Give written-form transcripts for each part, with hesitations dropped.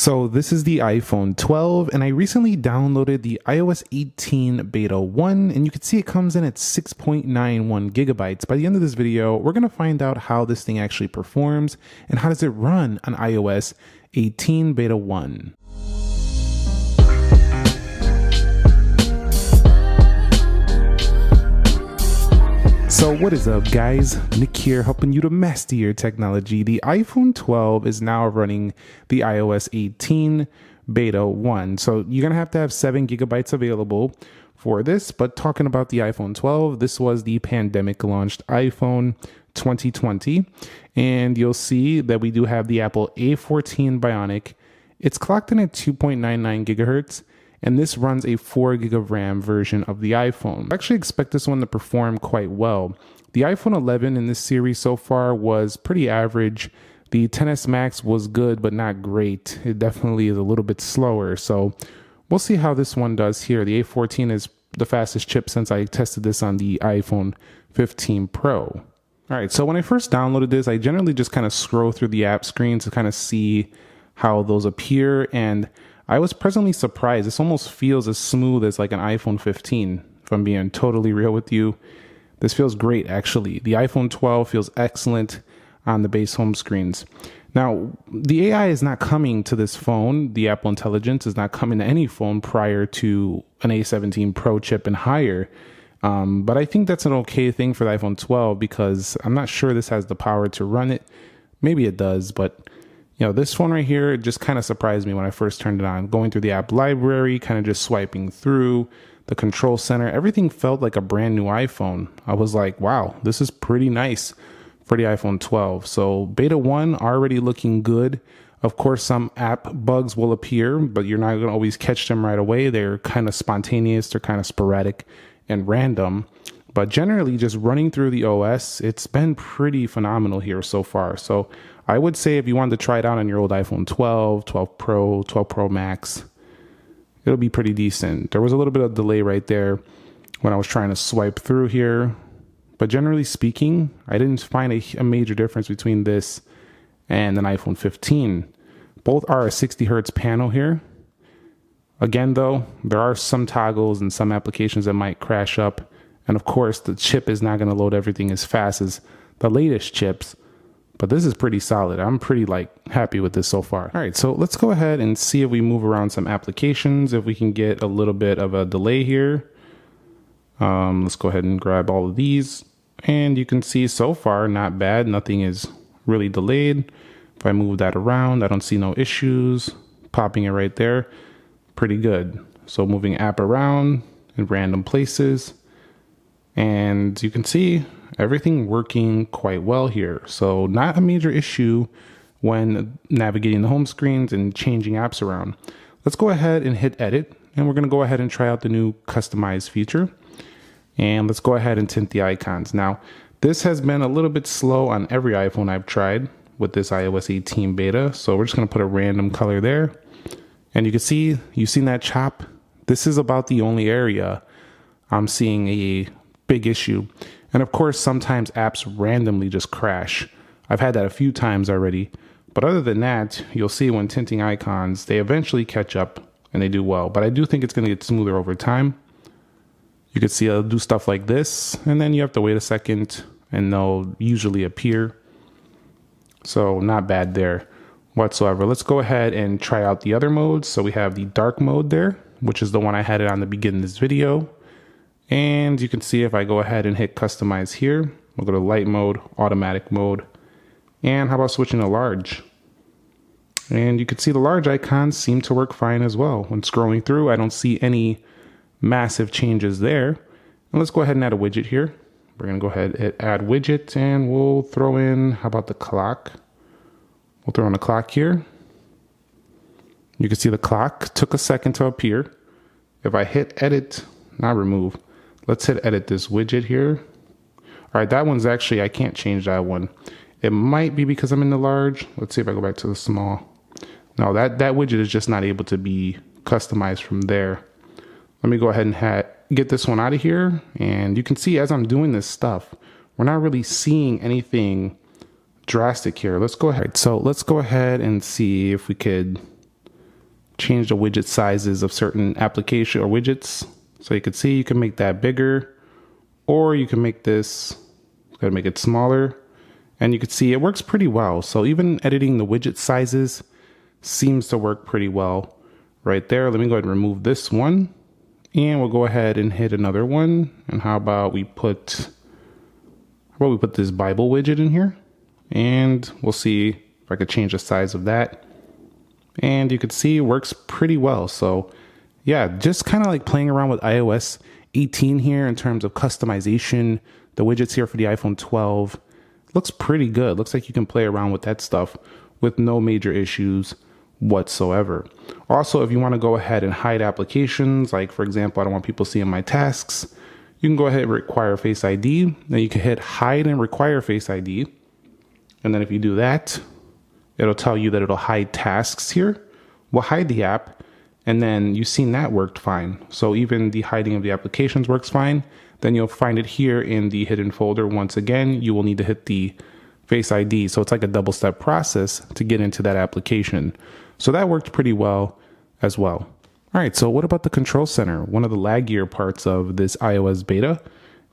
So this is the iPhone 12 and I recently downloaded the iOS 18 Beta 1 and you can see it comes in at 6.91 gigabytes. By the end of this video, we're going to find out how this thing actually performs and how does it run on iOS 18 Beta 1. So what is up guys, Nick here helping you to master your technology. The iPhone 12 is now running the iOS 18 Beta 1. So you're going to have 7 gigabytes available for this, but talking about the iPhone 12, this was the pandemic launched iPhone 2020. And you'll see that we do have the Apple A14 Bionic. It's clocked in at 2.99 gigahertz. And this runs a 4 gig of RAM version of the iPhone. I actually expect this one to perform quite well. The iPhone 11 in this series so far was pretty average. The XS Max was good, but not great. It definitely is a little bit slower. So we'll see how this one does here. The A14 is the fastest chip since I tested this on the iPhone 15 Pro. All right, so when I first downloaded this, I generally just kind of scroll through the app screen to kind of see how those appear, and I was pleasantly surprised. This almost feels as smooth as like an iPhone 15, if I'm being totally real with you. This feels great, actually. The iPhone 12 feels excellent on the base home screens. Now, the AI is not coming to this phone. The Apple Intelligence is not coming to any phone prior to an A17 Pro chip and higher. But I think that's an okay thing for the iPhone 12 because I'm not sure this has the power to run it. Maybe it does, but you know, this one right here, it just kind of surprised me when I first turned it on. Going through the app library, kind of just swiping through the control center, everything felt like a brand new iPhone. I was like, wow, this is pretty nice for the iPhone 12. So Beta 1 already looking good. Of course, some app bugs will appear, but you're not going to always catch them right away. They're kind of spontaneous, they're kind of sporadic and random. But generally, just running through the OS, it's been pretty phenomenal here so far. So I would say if you wanted to try it out on your old iPhone 12, 12 Pro, 12 Pro Max, it'll be pretty decent. There was a little bit of delay right there when I was trying to swipe through here. But generally speaking, I didn't find a major difference between this and an iPhone 15. Both are a 60 hertz panel here. Again, though, there are some toggles and some applications that might crash up. And of course, the chip is not going to load everything as fast as the latest chips. But this is pretty solid. I'm pretty happy with this so far. All right, so let's go ahead and see if we move around some applications, if we can get a little bit of a delay here. Let's go ahead and grab all of these. And you can see so far, not bad. Nothing is really delayed. If I move that around, I don't see no issues. Popping it right there, pretty good. So moving app around in random places. And you can see everything working quite well here. So not a major issue when navigating the home screens and changing apps around. Let's go ahead and hit edit. And we're going to go ahead and try out the new customize feature. And let's go ahead and tint the icons. Now, this has been a little bit slow on every iPhone I've tried with this iOS 18 beta. So we're just going to put a random color there. And you can see, you've seen that chop. This is about the only area I'm seeing a big issue. And of course, sometimes apps randomly just crash. I've had that a few times already. But other than that, you'll see when tinting icons, they eventually catch up and they do well. But I do think it's going to get smoother over time. You can see it'll do stuff like this, and then you have to wait a second and they'll usually appear. So not bad there whatsoever. Let's go ahead and try out the other modes. So we have the dark mode there, which is the one I had it on the beginning of this video. And you can see if I go ahead and hit customize here, we'll go to light mode, automatic mode, and how about switching to large? And you can see the large icons seem to work fine as well. When scrolling through, I don't see any massive changes there. And let's go ahead and add a widget here. We're gonna go ahead and add widget and we'll throw in, how about the clock? We'll throw in a clock here. You can see the clock took a second to appear. If I hit edit, not remove, let's hit edit this widget here. All right, that one's actually, I can't change that one. It might be because I'm in the large. Let's see if I go back to the small. No, that widget is just not able to be customized from there. Let me go ahead and get this one out of here. And you can see as I'm doing this stuff, we're not really seeing anything drastic here. Let's go ahead. So let's go ahead and see if we could change the widget sizes of certain application or widgets. So you can see you can make that bigger, or you can make this, gotta make it smaller. And you can see it works pretty well. So even editing the widget sizes seems to work pretty well right there. Let me go ahead and remove this one. And we'll go ahead and hit another one. And how about we put this Bible widget in here? And we'll see if I could change the size of that. And you can see it works pretty well. So yeah, just kind of like playing around with iOS 18 here in terms of customization. The widgets here for the iPhone 12 looks pretty good. Looks like you can play around with that stuff with no major issues whatsoever. Also, if you want to go ahead and hide applications, like for example, I don't want people seeing my tasks, you can go ahead and require Face ID. Then you can hit hide and require Face ID. And then if you do that, it'll tell you that it'll hide tasks here. We'll hide the app. And then you've seen that worked fine. So even the hiding of the applications works fine. Then you'll find it here in the hidden folder. Once again, you will need to hit the Face ID. So it's like a double step process to get into that application. So that worked pretty well as well. All right, so what about the control center? One of the laggier parts of this iOS beta.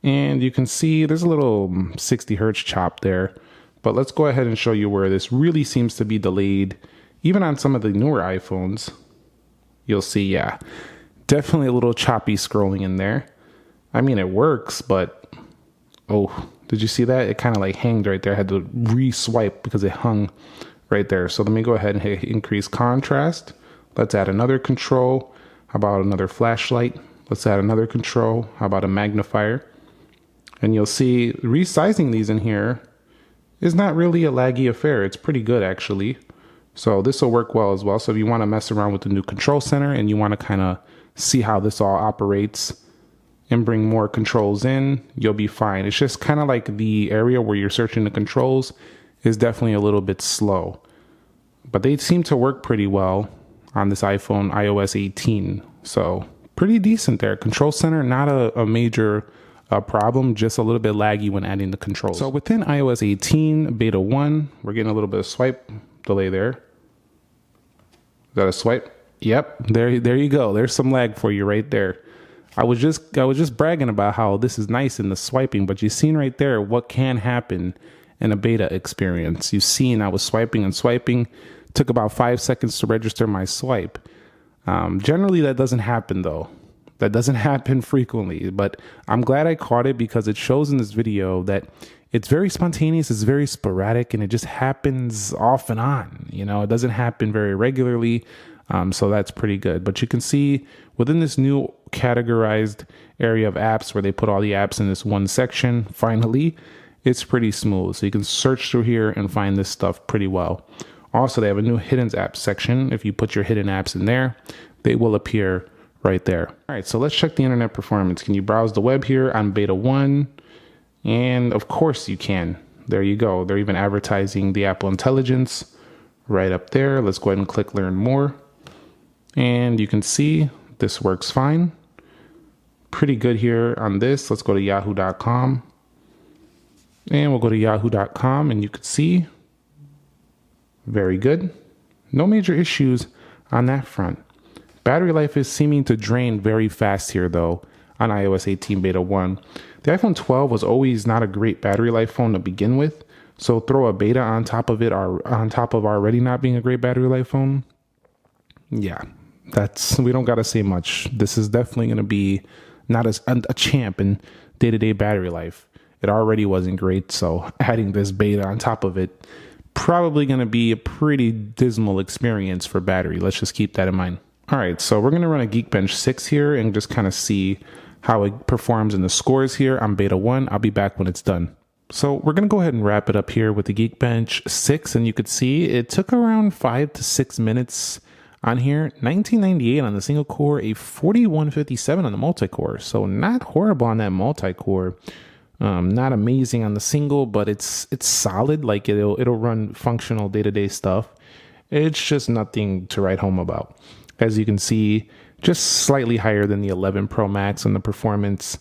And you can see there's a little 60 hertz chop there. But let's go ahead and show you where this really seems to be delayed. Even on some of the newer iPhones, you'll see, yeah, definitely a little choppy scrolling in there. I mean, it works, but, oh, did you see that? It kind of like hanged right there. I had to re-swipe because it hung right there. So let me go ahead and hit increase contrast. Let's add another control. How about another flashlight? Let's add another control. How about a magnifier? And you'll see resizing these in here is not really a laggy affair. It's pretty good, actually. So this will work well as well. So if you want to mess around with the new control center and you want to kind of see how this all operates and bring more controls in, you'll be fine. It's just kind of like the area where you're searching the controls is definitely a little bit slow. But they seem to work pretty well on this iPhone iOS 18. So pretty decent there. Control center, not a major problem, just a little bit laggy when adding the controls. So within iOS 18 beta 1, we're getting a little bit of swipe delay there. Is that a swipe? Yep, there you go. There's some lag for you right there. I was just bragging about how this is nice in the swiping, but you've seen right there what can happen in a beta experience. You've seen I was swiping and swiping. Took about 5 seconds to register my swipe. Generally, that doesn't happen though. That doesn't happen frequently, but I'm glad I caught it because it shows in this video that it's very spontaneous, it's very sporadic, and it just happens off and on. You know, it doesn't happen very regularly. So that's pretty good. But you can see within this new categorized area of apps where they put all the apps in this one section, finally, it's pretty smooth. So you can search through here and find this stuff pretty well. Also, they have a new hidden apps section. If you put your hidden apps in there, they will appear right there. All right, so let's check the internet performance. Can you browse the web here on beta 1? And of course you can. There you go. They're even advertising the Apple Intelligence right up there. Let's go ahead and click learn more. And you can see this works fine. Pretty good here on this. Let's go to yahoo.com. And we'll go to yahoo.com and you can see very good. No major issues on that front. Battery life is seeming to drain very fast here though on iOS 18 beta 1. The iPhone 12 was always not a great battery life phone to begin with. So throw a beta on top of it or on top of already not being a great battery life phone. Yeah, we don't got to say much. This is definitely going to be not as a champ in day-to-day battery life. It already wasn't great. So adding this beta on top of it, probably going to be a pretty dismal experience for battery. Let's just keep that in mind. All right, so we're going to run a Geekbench 6 here and just kind of see how it performs in the scores here on beta 1. I'll be back when it's done. So we're going to go ahead and wrap it up here with the Geekbench 6. And you could see it took around 5 to 6 minutes on here. 1998 on the single core, a 4157 on the multi-core. So not horrible on that multi-core. Not amazing on the single, but it's solid. Like it'll run functional day-to-day stuff. It's just nothing to write home about. As you can see, just slightly higher than the 11 Pro Max on the performance.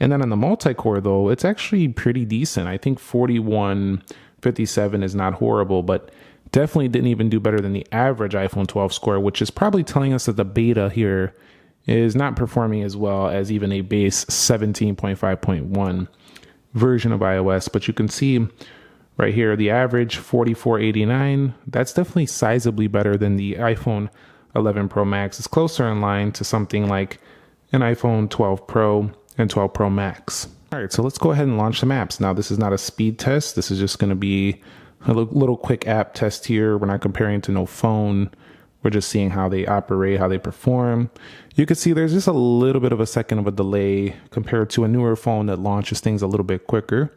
And then on the multi-core though, it's actually pretty decent. I think 4157 is not horrible, but Definitely didn't even do better than the average iPhone 12 score, which is probably telling us that the beta here is not performing as well as even a base 17.5.1 version of iOS. But you can see right here, the average 4489, that's definitely sizably better than the iPhone 11 Pro Max. It's closer in line to something like an iPhone 12 Pro and 12 Pro Max. All right, so let's go ahead and launch some apps. Now, this is not a speed test. This is just going to be a little quick app test here. We're not comparing to no phone. We're just seeing how they operate, how they perform. You can see there's just a little bit of a second of a delay compared to a newer phone that launches things a little bit quicker.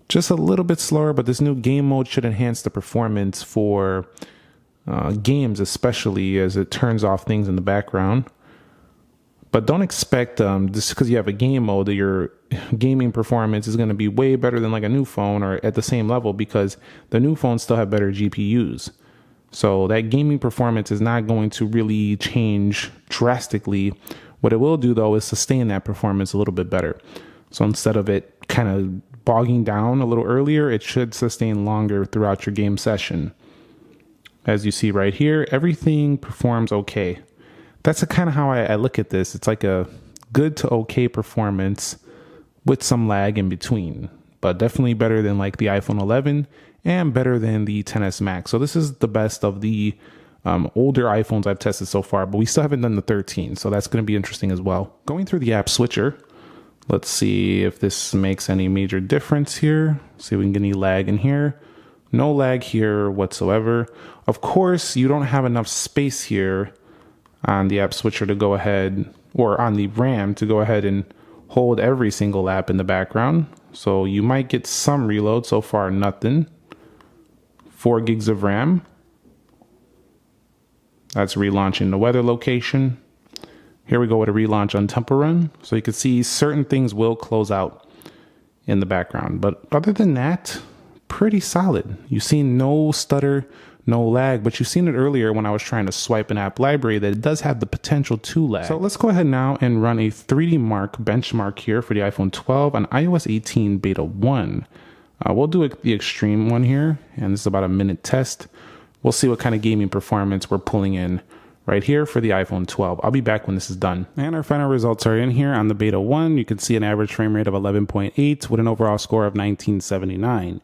Just a little bit slower, but this new game mode should enhance the performance for games, especially as it turns off things in the background. But don't expect just because you have a game mode that your gaming performance is going to be way better than like a new phone or at the same level, because the new phones still have better GPUs. So that gaming performance is not going to really change drastically. What it will do, though, is sustain that performance a little bit better. So instead of it kind of bogging down a little earlier, it should sustain longer throughout your game session. As you see right here, everything performs okay. That's kind of how I look at this. It's like a good to okay performance with some lag in between, but definitely better than like the iPhone 11 and better than the XS Max. So this is the best of the older iPhones I've tested so far, but we still haven't done the 13. So that's going to be interesting as well. Going through the app switcher, let's see if this makes any major difference here. See if we can get any lag in here. No lag here whatsoever. Of course, you don't have enough space here on the app switcher to go ahead, or on the RAM to go ahead and hold every single app in the background. So you might get some reload. So far, nothing. 4 gigs of RAM. That's relaunching the weather location. Here we go with a relaunch on Temple Run. So you can see certain things will close out in the background. But other than that, pretty solid. You've seen no stutter, no lag, but you've seen it earlier when I was trying to swipe an app library that it does have the potential to lag. So let's go ahead now and run a 3D Mark benchmark here for the iPhone 12 on iOS 18 Beta 1. We'll do the extreme one here, and this is about a minute test. We'll see what kind of gaming performance we're pulling in right here for the iPhone 12. I'll be back when this is done. And our final results are in here on the Beta 1. You can see an average frame rate of 11.8 with an overall score of 1979.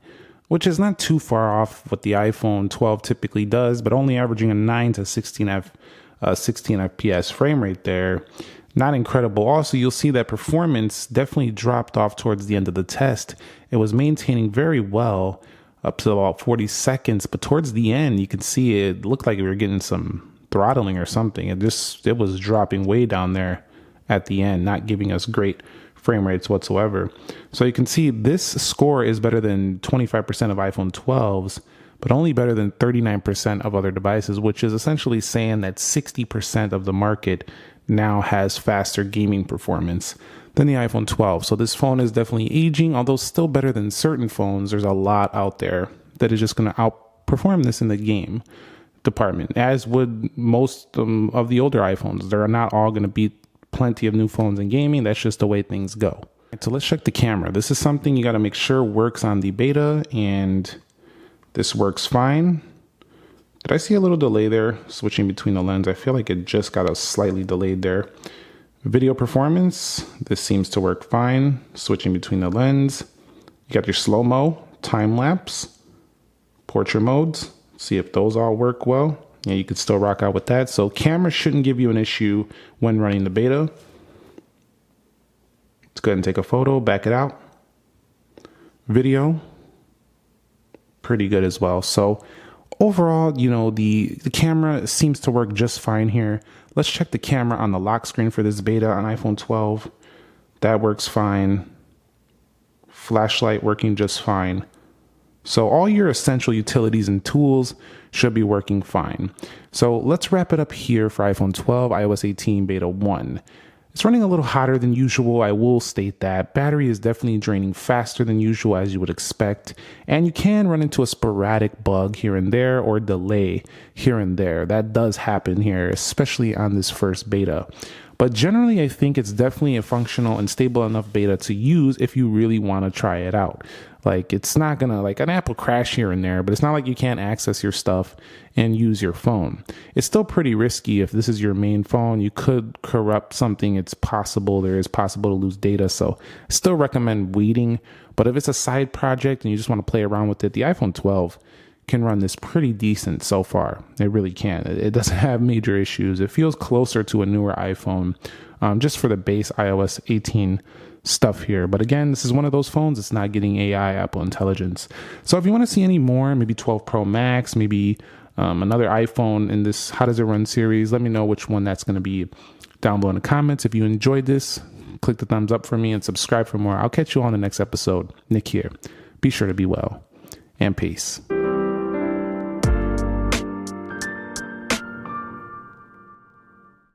Which is not too far off what the iPhone 12 typically does, but only averaging a 9 to 16 FPS frame rate there. Not incredible. Also, you'll see that performance definitely dropped off towards the end of the test. It was maintaining very well up to about 40 seconds, but towards the end, you can see it looked like we were getting some throttling or something. It was dropping way down there at the end, not giving us great frame rates whatsoever. So you can see this score is better than 25% of iPhone 12s, but only better than 39% of other devices, which is essentially saying that 60% of the market now has faster gaming performance than the iPhone 12. So this phone is definitely aging, although still better than certain phones. There's a lot out there that is just going to outperform this in the game department, as would most of the older iPhones. They're not all going to beat plenty of new phones in gaming. That's just the way things go. So let's check the camera. This is something you got to make sure works on the beta, and this works fine. Did I see a little delay there switching between the lens? I feel like it just got a slightly delayed there. Video performance, this seems to work fine. Switching between the lens. You got your slow-mo, time-lapse, portrait modes. See if those all work well. Yeah, you could still rock out with that. So camera shouldn't give you an issue when running the beta. Let's go ahead and take a photo, back it out. Video, pretty good as well. So overall, you know, the camera seems to work just fine here. Let's check the camera on the lock screen for this beta on iPhone 12. That works fine. Flashlight working just fine. So all your essential utilities and tools should be working fine. So let's wrap it up here for iPhone 12, iOS 18 Beta 1. It's running a little hotter than usual. I will state that. Battery is definitely draining faster than usual, as you would expect. And you can run into a sporadic bug here and there or delay here and there. That does happen here, especially on this first beta. But generally, I think it's definitely a functional and stable enough beta to use if you really want to try it out. Like, it's not gonna, like, an app will crash here and there, but it's not like you can't access your stuff and use your phone. It's still pretty risky. If this is your main phone, you could corrupt something. It's possible. There is possible to lose data. So I still recommend waiting. But if it's a side project and you just want to play around with it, the iPhone 12 can run this pretty decent so far. It really can. It doesn't have major issues. It feels closer to a newer iPhone, just for the base iOS 18 stuff here. But again, this is one of those phones. It's not getting AI, Apple Intelligence. So if you want to see any more, maybe 12 Pro Max, maybe another iPhone in this How Does It Run series, let me know which one that's going to be down below in the comments. If you enjoyed this, click the thumbs up for me and subscribe for more. I'll catch you on the next episode. Nick here. Be sure to be well, and peace.